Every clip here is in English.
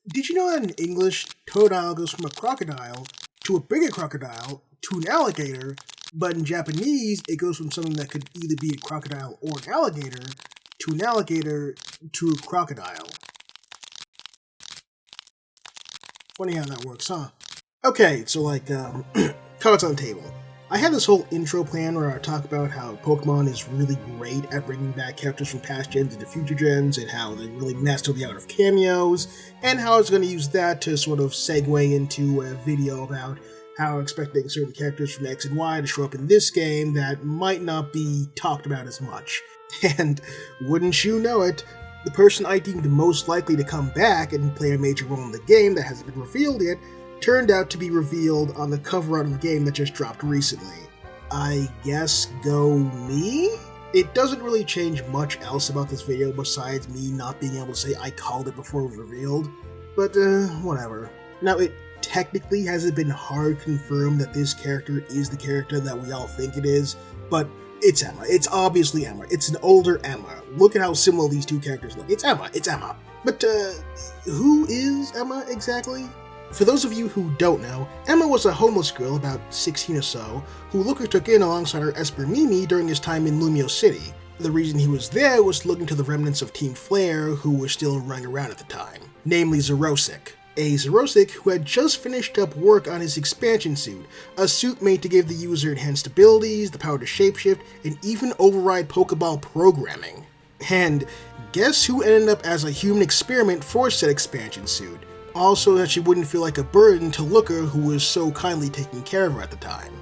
Did you know that in English, totodile goes from a crocodile to a bigger crocodile to an alligator, but in Japanese, it goes from something that could either be a crocodile or an alligator to a crocodile. Funny how that works, huh? Okay, so cards on the table. I had this whole intro plan where I talk about how Pokemon is really great at bringing back characters from past gens into future gens, and how they really master the art of cameos, and how I was going to use that to sort of segue into a video about how I'm expecting certain characters from X and Y to show up in this game that might not be talked about as much. And wouldn't you know it, the person I deemed most likely to come back and play a major role in the game that hasn't been revealed yet turned out to be revealed on the cover art of the game that just dropped recently. I guess go me? It doesn't really change much else about this video besides me not being able to say I called it before it was revealed, but whatever. Now, it technically hasn't been hard confirmed that this character is the character that we all think it is, but it's Emma. It's obviously Emma. It's an older Emma. Look at how similar these two characters look. It's Emma. It's Emma. But, who is Emma exactly? For those of you who don't know, Emma was a homeless girl about 16 or so, who Looker took in alongside her Esper Mimi during his time in Lumiose City. The reason he was there was looking to the remnants of Team Flare who were still running around at the time, namely Xerosic. A Xerosic who had just finished up work on his expansion suit, a suit made to give the user enhanced abilities, the power to shapeshift, and even override Pokeball programming. And guess who ended up as a human experiment for said expansion suit? Also that she wouldn't feel like a burden to Looker, who was so kindly taking care of her at the time.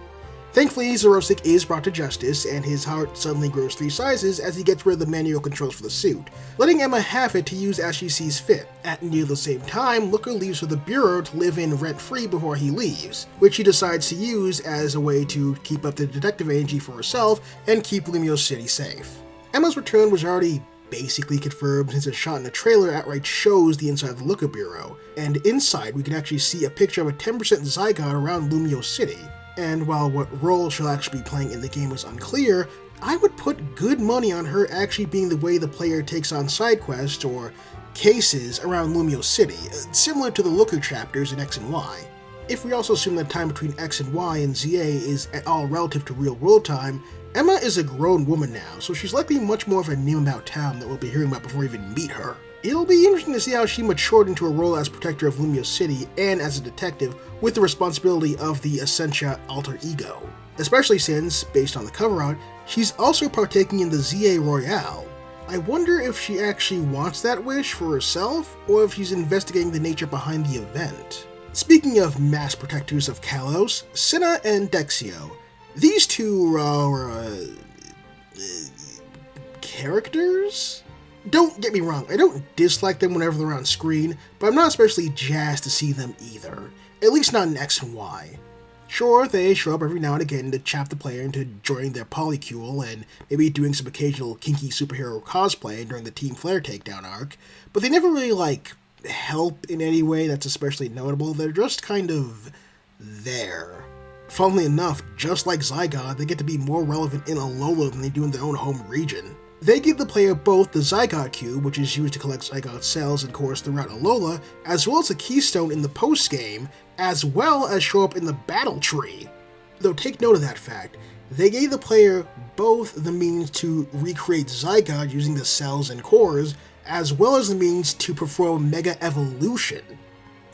Thankfully, Xerosic is brought to justice, and his heart suddenly grows 3 sizes as he gets rid of the manual controls for the suit, letting Emma have it to use as she sees fit. At near the same time, Looker leaves for the Bureau to live in rent-free before he leaves, which he decides to use as a way to keep up the detective energy for herself and keep Lumiose City safe. Emma's return was already basically confirmed since a shot in the trailer outright shows the inside of the Looker Bureau, and inside we can actually see a picture of a 10% zygarde around Lumiose City. And while what role she'll actually be playing in the game is unclear, I would put good money on her actually being the way the player takes on side quests or cases around Lumiose City, similar to the Looker chapters in X and Y. If we also assume that time between X and Y and ZA is at all relative to real-world time, Emma is a grown woman now, so she's likely much more of a name about town that we'll be hearing about before we even meet her. It'll be interesting to see how she matured into a role as protector of Lumiose City and as a detective with the responsibility of the Essentia alter ego. Especially since, based on the cover art, she's also partaking in the ZA Royale. I wonder if she actually wants that wish for herself, or if she's investigating the nature behind the event. Speaking of mass protectors of Kalos, Sina and Dexio. These two are, characters? Don't get me wrong, I don't dislike them whenever they're on screen, but I'm not especially jazzed to see them either. At least not in X and Y. Sure, they show up every now and again to chap the player into joining their polycule and maybe doing some occasional kinky superhero cosplay during the Team Flare takedown arc, but they never really, help in any way that's especially notable. They're just kind of there. Funnily enough, just like Zygarde, they get to be more relevant in Alola than they do in their own home region. They give the player both the Zygarde Cube, which is used to collect Zygarde cells and cores throughout Alola, as well as a keystone in the post-game, as well as show up in the battle tree. Though take note of that fact, they gave the player both the means to recreate Zygarde using the cells and cores, as well as the means to perform Mega Evolution.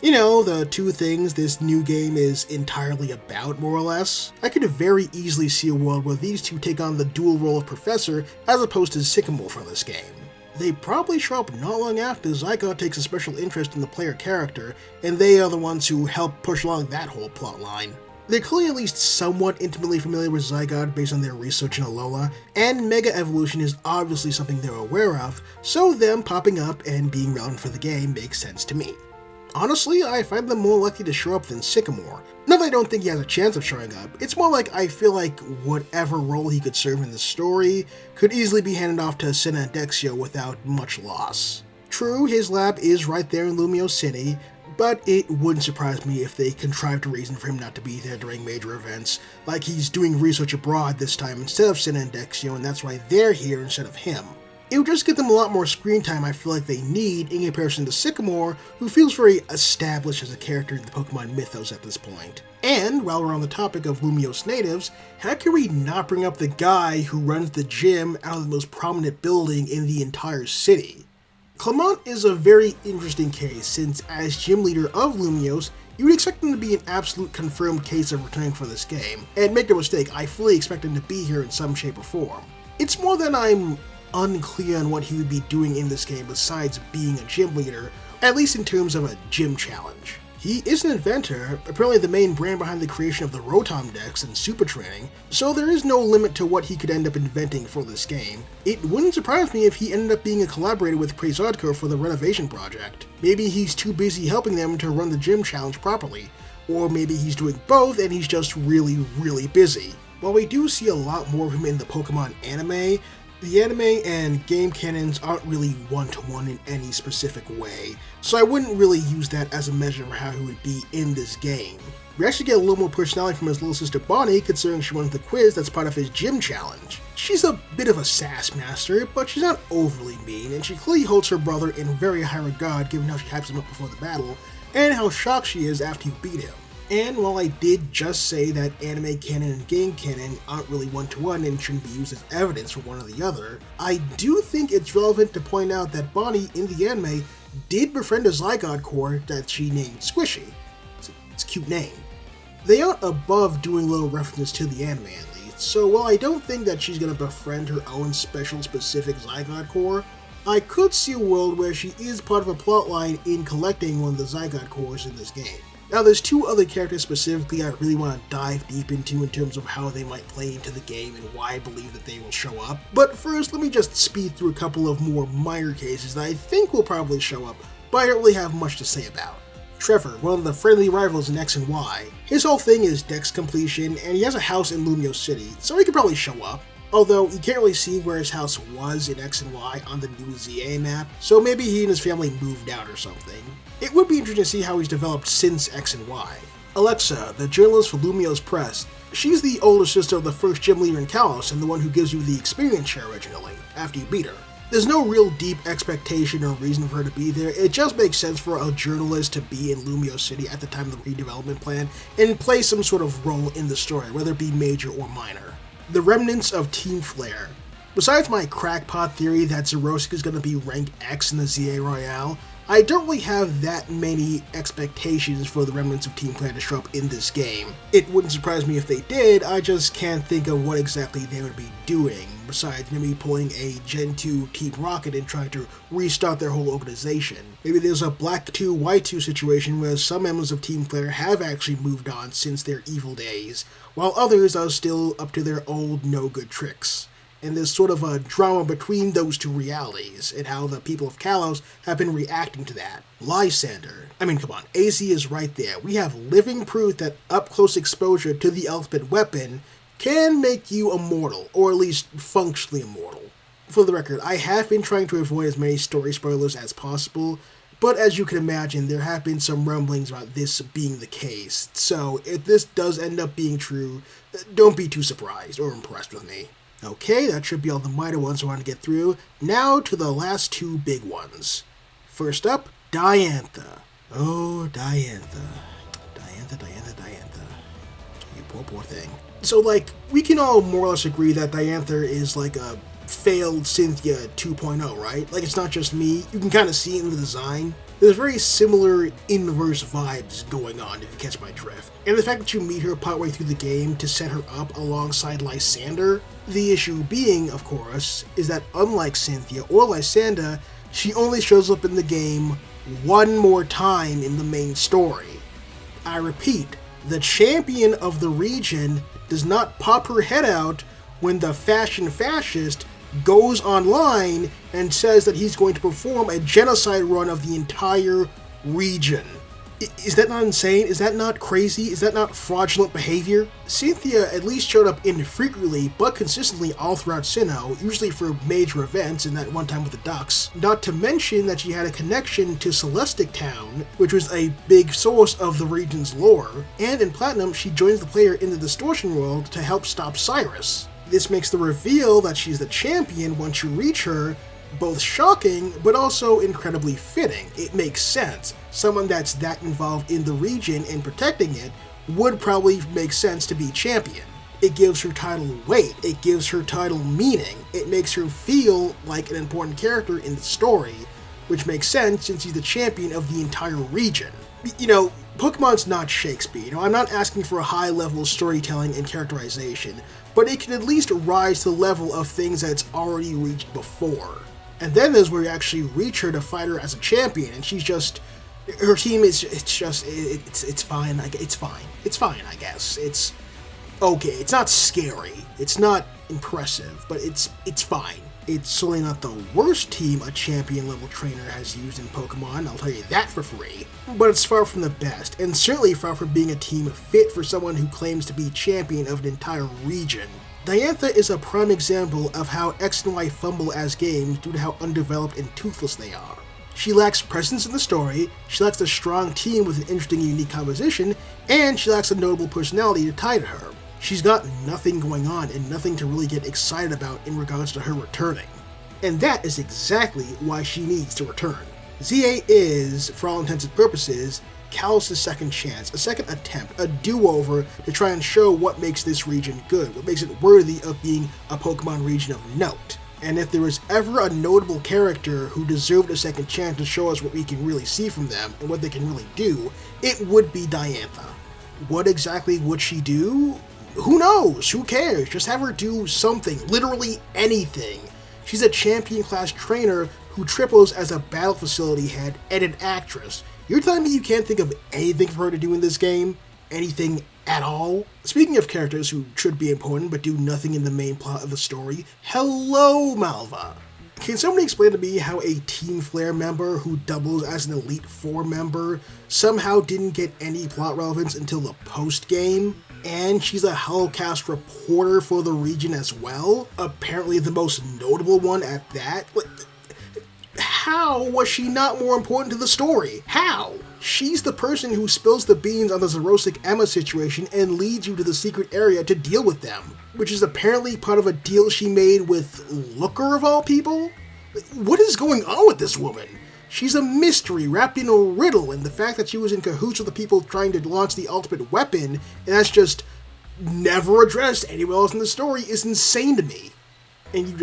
You know, the two things this new game is entirely about, more or less. I could very easily see a world where these two take on the dual role of Professor as opposed to Sycamore for this game. They probably show up not long after Zygarde takes a special interest in the player character, and they are the ones who help push along that whole plotline. They're clearly at least somewhat intimately familiar with Zygarde based on their research in Alola, and Mega Evolution is obviously something they're aware of, so them popping up and being relevant for the game makes sense to me. Honestly, I find them more likely to show up than Sycamore. Not that I don't think he has a chance of showing up, it's more like I feel like whatever role he could serve in the story could easily be handed off to Sina and Dexio without much loss. True, his lab is right there in Lumiose City, but it wouldn't surprise me if they contrived a reason for him not to be there during major events, like he's doing research abroad this time instead of Sina and Dexio, and that's why they're here instead of him. It would just give them a lot more screen time I feel like they need in comparison to Sycamore, who feels very established as a character in the Pokemon mythos at this point. And, while we're on the topic of Lumiose natives, how can we not bring up the guy who runs the gym out of the most prominent building in the entire city? Clemont is a very interesting case, since as gym leader of Lumiose, you would expect him to be an absolute confirmed case of returning for this game, and make no mistake, I fully expect him to be here in some shape or form. It's more that I'm unclear on what he would be doing in this game besides being a gym leader, at least in terms of a gym challenge. He is an inventor, apparently the main brain behind the creation of the Rotom Dex and Super Training, so there is no limit to what he could end up inventing for this game. It wouldn't surprise me if he ended up being a collaborator with Prezodko for the renovation project. Maybe he's too busy helping them to run the gym challenge properly, or maybe he's doing both and he's just really busy. While we do see a lot more of him in the Pokemon anime, the anime and game canons aren't really one-to-one in any specific way, so I wouldn't really use that as a measure of how he would be in this game. We actually get a little more personality from his little sister Bonnie, considering she won the quiz that's part of his gym challenge. She's a bit of a sass master, but she's not overly mean, and she clearly holds her brother in very high regard given how she hypes him up before the battle, and how shocked she is after you beat him. And while I did just say that anime canon and game canon aren't really one-to-one and shouldn't be used as evidence for one or the other, I do think it's relevant to point out that Bonnie, in the anime, did befriend a zygarde core that she named Squishy. It's a cute name. They aren't above doing little references to the anime at least, so while I don't think that she's going to befriend her own special specific zygarde core, I could see a world where she is part of a plotline in collecting one of the zygarde cores in this game. Now, there's two other characters specifically I really want to dive deep into in terms of how they might play into the game and why I believe that they will show up. But first, let me just speed through a couple of more minor cases that I think will probably show up, but I don't really have much to say about. Trevor, one of the friendly rivals in X and Y. His whole thing is Dex completion, and he has a house in Lumiose City, so he could probably show up. Although, you can't really see where his house was in X and Y on the new Zame map, so maybe he and his family moved out or something. It would be interesting to see how he's developed since X and Y. Alexa, the journalist for Lumiose Press, she's the older sister of the first gym leader in Kalos and the one who gives you the experience share originally, after you beat her. There's no real deep expectation or reason for her to be there, it just makes sense for a journalist to be in Lumiose City at the time of the redevelopment plan and play some sort of role in the story, whether it be major or minor. The remnants of Team Flare. Besides my crackpot theory that Zerosic is going to be rank X in the ZA Royale, I don't really have that many expectations for the remnants of Team Flare to show up in this game. It wouldn't surprise me if they did, I just can't think of what exactly they would be doing, besides maybe pulling a Gen 2 Team Rocket and trying to restart their whole organization. Maybe there's a Black 2, White 2 situation where some members of Team Flare have actually moved on since their evil days, while others are still up to their old no-good tricks. And there's sort of a drama between those two realities, and how the people of Kalos have been reacting to that. Lysandre. I mean, come on, AZ is right there. We have living proof that up-close exposure to the ultimate weapon can make you immortal, or at least functionally immortal. For the record, I have been trying to avoid as many story spoilers as possible, but as you can imagine, there have been some rumblings about this being the case, so if this does end up being true, don't be too surprised or impressed with me. Okay, that should be all the minor ones I want to get through. Now to the last two big ones. First up, Diantha. Oh, Diantha. Diantha. You poor thing. So, we can all more or less agree that Diantha is like a failed Cynthia 2.0, right? It's not just me. You can kind of see it in the design. There's very similar inverse vibes going on, if you catch my drift. And the fact that you meet her partway through the game to set her up alongside Lysandre, the issue being, of course, is that unlike Cynthia or Lysandre, she only shows up in the game one more time in the main story. I repeat, the champion of the region does not pop her head out when the fashion fascist goes online and says that he's going to perform a genocide run of the entire region. Is that not insane? Is that not crazy? Is that not fraudulent behavior? Cynthia at least showed up infrequently but consistently all throughout Sinnoh, usually for major events, and that one time with the Ducks. Not to mention that she had a connection to Celestic Town, which was a big source of the region's lore, and in Platinum she joins the player in the Distortion World to help stop Cyrus. This makes the reveal that she's the champion once you reach her Both shocking, but also incredibly fitting. It makes sense. Someone that's that involved in the region and protecting it would probably make sense to be champion. It gives her title weight, it gives her title meaning, it makes her feel like an important character in the story, which makes sense since he's the champion of the entire region. Pokemon's not Shakespeare. I'm not asking for a high level of storytelling and characterization, but it can at least rise to the level of things that it's already reached before. And then there's where you actually reach her to fight her as a champion, and she's just, her team is, it's fine, it's fine, I guess. It's okay, it's not scary, it's not impressive, but it's fine. It's certainly not the worst team a champion-level trainer has used in Pokemon, I'll tell you that for free, but it's far from the best, and certainly far from being a team fit for someone who claims to be champion of an entire region. Diantha is a prime example of how X and Y fumble as games due to how undeveloped and toothless they are. She lacks presence in the story, she lacks a strong team with an interesting and unique composition, and she lacks a notable personality to tie to her. She's got nothing going on and nothing to really get excited about in regards to her returning. And that is exactly why she needs to return. ZA is, for all intents and purposes, Kalos' second chance, a second attempt, a do-over to try and show what makes this region good, what makes it worthy of being a Pokemon region of note. And if there was ever a notable character who deserved a second chance to show us what we can really see from them and what they can really do, it would be Diantha. What exactly would she do? Who knows? Who cares? Just have her do something, literally anything. She's a champion-class trainer who triples as a battle facility head and an actress. You're telling me you can't think of anything for her to do in this game? Anything at all? Speaking of characters who should be important but do nothing in the main plot of the story, hello, Malva! Can somebody explain to me how a Team Flare member who doubles as an Elite Four member somehow didn't get any plot relevance until the post-game? And she's a Holocast reporter for the region as well? Apparently the most notable one at that? How was she not more important to the story? How? She's the person who spills the beans on the Xerosic Emma situation and leads you to the secret area to deal with them, which is apparently part of a deal she made with Looker of all people? What is going on with this woman? She's a mystery wrapped in a riddle, and the fact that she was in cahoots with the people trying to launch the ultimate weapon, and that's just never addressed anywhere else in the story, is insane to me. And you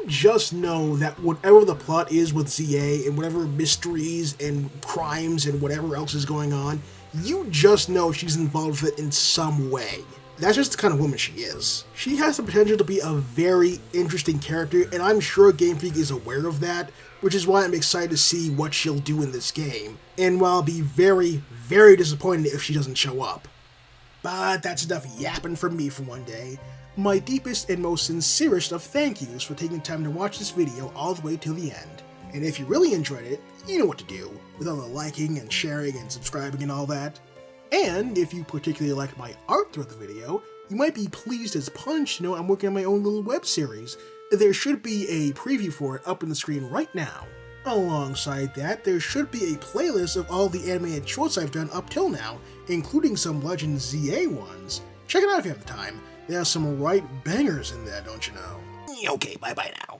just know that whatever the plot is with ZA and whatever mysteries and crimes and whatever else is going on, you just know she's involved with it in some way. That's just the kind of woman she is. She has the potential to be a very interesting character, and I'm sure Game Freak is aware of that, which is why I'm excited to see what she'll do in this game, and while I'll be very, very disappointed if she doesn't show up. But that's enough yapping from me for one day. My deepest and most sincerest of thank yous for taking time to watch this video all the way till the end. And if you really enjoyed it, you know what to do, with all the liking and sharing and subscribing and all that. And if you particularly liked my art throughout the video, you might be pleased as punch to know I'm working on my own little web series. There should be a preview for it up on the screen right now. Alongside that, there should be a playlist of all the animated shorts I've done up till now, including some Legend ZA ones. Check it out if you have the time. There are some right bangers in there, don't you know? Okay, bye-bye now.